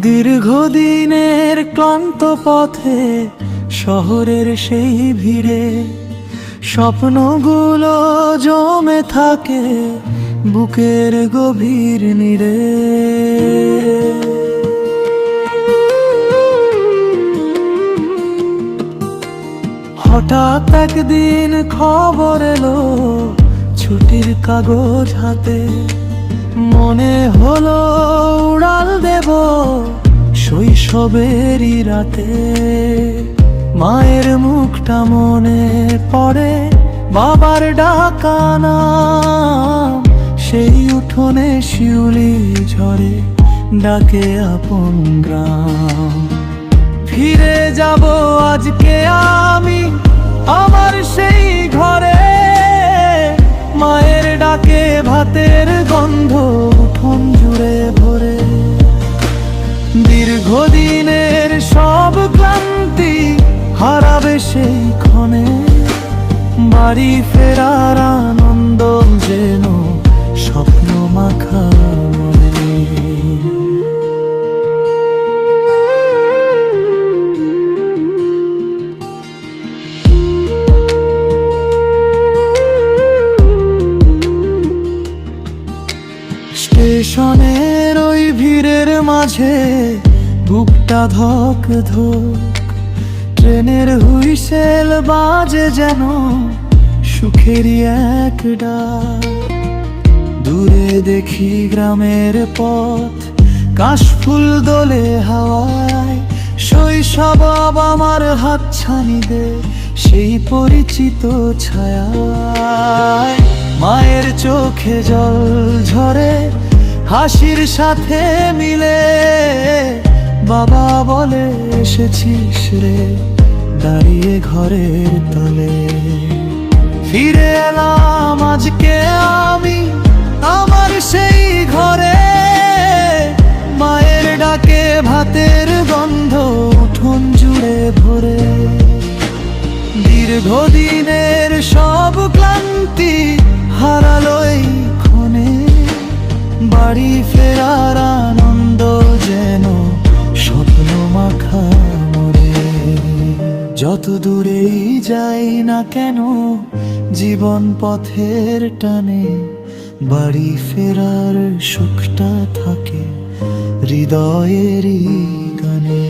দীর্ঘদিনের ক্লান্ত পথে শহরের সেই ভিড়ে স্বপ্নগুলো জমে থাকে বুকের গভীর নীড়ে। হঠাৎ একদিন খবর এলো ছুটির কাগজ হাতে, মনে হলো উড়াল দেব শৈশবেরই রাতে। মায়ের মুখটা মনে পড়ে, বাবার ডাকা নাম, সেই উঠোনে শিউলি ঝরে ডাকে আপন গ্রাম। ফিরে যাব আজকে আমি আমার সেই ঘরে, মায়ের ডাকে ভাতের গন্ধ উঠোন জুড়ে ভরে। দীর্ঘদিনের সব ক্লান্তি হারাবে সেই ক্ষণে, বাড়ি ফেরার আনন্দ যেন স্বপ্ন মাখা মনে। স্টেশনের ওই ভিড়ের মাঝে বুকটা ধক ধক, ট্রেনের হুইসেল বাজে যেন সুখেরই এক ডাক। দূরে দেখি গ্রামের পথ, কাশফুল দোলে হাওয়ায়, শৈশব আমার হাতছানি দে সেই পরিচিত ছায়ায়। মায়ের চোখে জল ঝরে হাসির সাথে মিলে, বাবা বলে এসেছিস রে দাঁড়িয়ে ঘরের তলে। ফিরে এলাম আজকে আমি আমার সেই ঘরে, মায়ের ডাকে ভাতের গন্ধ উঠোন জুড়ে ভরে। দীর্ঘদিনের সব ক্লান্তি হারালো এই ক্ষণে, বাড়ি ফেরার আনন্দ যেন স্বপ্ন মাখা মনে। যত দূরেই যাই না কেন জীবন পথের টানে, বাড়ি ফেরার সুখটা থাকে হৃদয়েরই গানে।